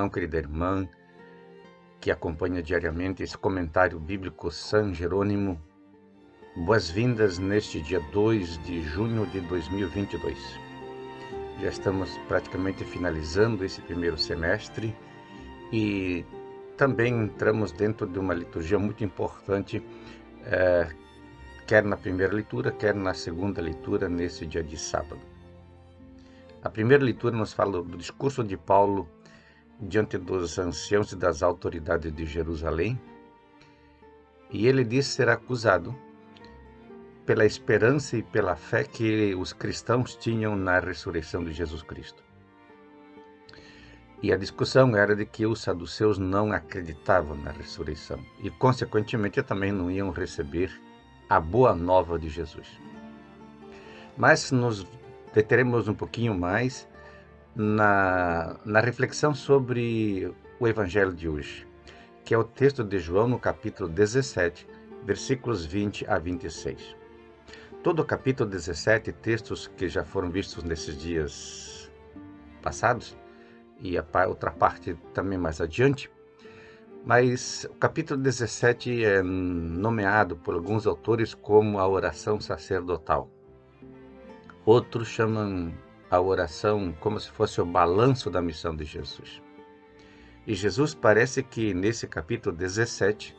irmão, querida irmã, que acompanha diariamente esse comentário bíblico San Jerônimo. Boas-vindas neste dia 2 de junho de 2022. Já estamos praticamente finalizando esse primeiro semestre e também entramos dentro de uma liturgia muito importante, quer na primeira leitura, quer na segunda leitura, nesse dia de sábado. A primeira leitura nos fala do discurso de Paulo diante dos anciãos e das autoridades de Jerusalém, e ele diz ser acusado pela esperança e pela fé que os cristãos tinham na ressurreição de Jesus Cristo. E a discussão era de que os saduceus não acreditavam na ressurreição e, consequentemente, também não iam receber a boa nova de Jesus. Mas nos deteremos um pouquinho mais na reflexão sobre o Evangelho de hoje, que é o texto de João no capítulo 17, versículos 20 a 26. Todo o capítulo 17, textos que já foram vistos nesses dias passados, e a outra parte também mais adiante, mas o capítulo 17 é nomeado por alguns autores como a oração sacerdotal. Outros chamam a oração como se fosse o balanço da missão de Jesus. E Jesus parece que nesse capítulo 17,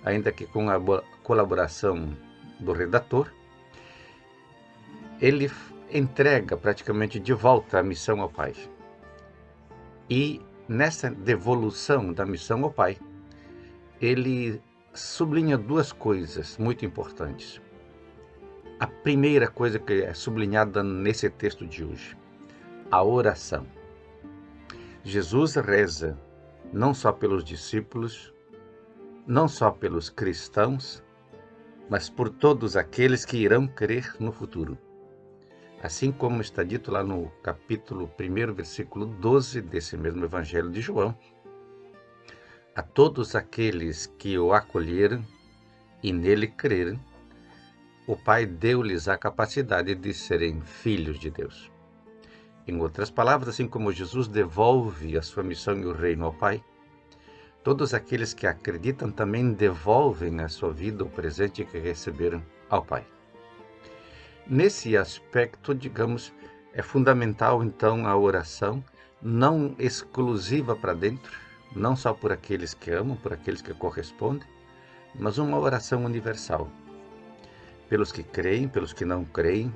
ainda que com a colaboração do redator, ele entrega praticamente de volta a missão ao Pai. E nessa devolução da missão ao Pai, ele sublinha duas coisas muito importantes. A primeira coisa que é sublinhada nesse texto de hoje, a oração. Jesus reza não só pelos discípulos, não só pelos cristãos, mas por todos aqueles que irão crer no futuro. Assim como está dito lá no capítulo 1, versículo 12 desse mesmo Evangelho de João, a todos aqueles que o acolheram e nele creram, o Pai deu-lhes a capacidade de serem filhos de Deus. Em outras palavras, assim como Jesus devolve a sua missão e o reino ao Pai, todos aqueles que acreditam também devolvem a sua vida, o presente que receberam ao Pai. Nesse aspecto, digamos, é fundamental, então, a oração, não exclusiva para dentro, não só por aqueles que amam, por aqueles que correspondem, mas uma oração universal. Pelos que creem, pelos que não creem,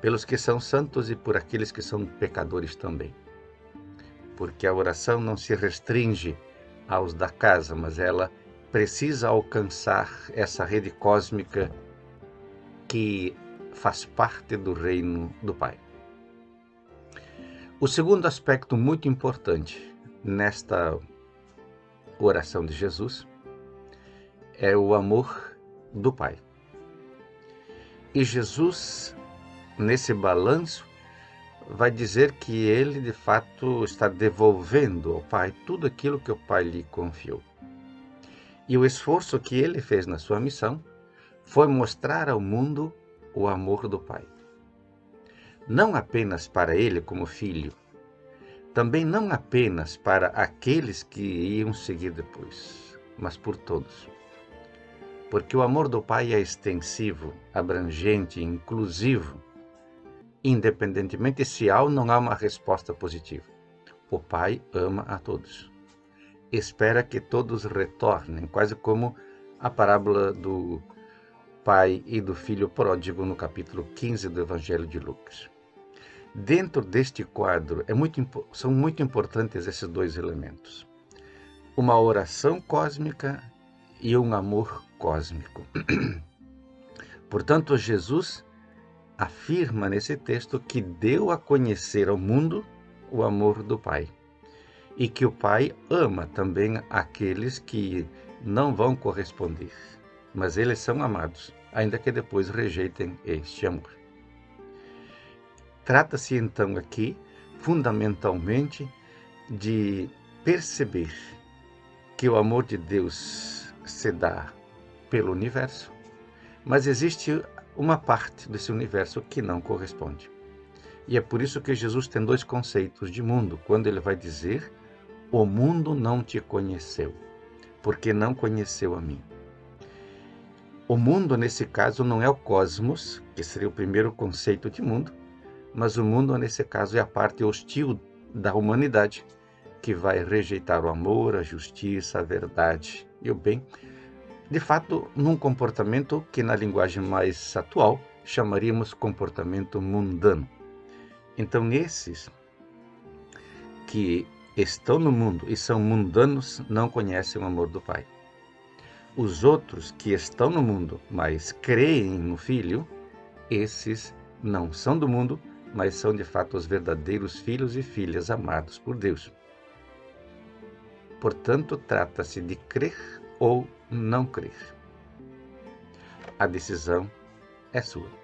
pelos que são santos e por aqueles que são pecadores também. Porque a oração não se restringe aos da casa, mas ela precisa alcançar essa rede cósmica que faz parte do reino do Pai. O segundo aspecto muito importante nesta oração de Jesus é o amor do Pai. E Jesus, nesse balanço, vai dizer que ele, de fato, está devolvendo ao Pai tudo aquilo que o Pai lhe confiou. E o esforço que ele fez na sua missão foi mostrar ao mundo o amor do Pai. Não apenas para ele como filho, também não apenas para aqueles que iam seguir depois, mas por todos. Porque o amor do Pai é extensivo, abrangente, inclusivo, independentemente se há ou não há uma resposta positiva. O Pai ama a todos. Espera que todos retornem, quase como a parábola do Pai e do Filho pródigo no capítulo 15 do Evangelho de Lucas. Dentro deste quadro, são muito importantes esses dois elementos. Uma oração cósmica e um amor cósmico. Portanto, Jesus afirma nesse texto que deu a conhecer ao mundo o amor do Pai. E que o Pai ama também aqueles que não vão corresponder. Mas eles são amados, ainda que depois rejeitem este amor. Trata-se então aqui, fundamentalmente, de perceber que o amor de Deus se dá pelo universo, mas existe uma parte desse universo que não corresponde. E é por isso que Jesus tem dois conceitos de mundo, quando ele vai dizer O mundo não te conheceu, porque não conheceu a mim. O mundo, nesse caso, não é o cosmos, que seria o primeiro conceito de mundo, mas o mundo, nesse caso, é a parte hostil da humanidade, que vai rejeitar o amor, a justiça, a verdade e o bem, de fato, num comportamento que, na linguagem mais atual, chamaríamos comportamento mundano. Então, esses que estão no mundo e são mundanos não conhecem o amor do Pai. Os outros que estão no mundo, mas creem no Filho, esses não são do mundo, mas são de fato os verdadeiros filhos e filhas amados por Deus. Portanto, trata-se de crer ou não crer. A decisão é sua.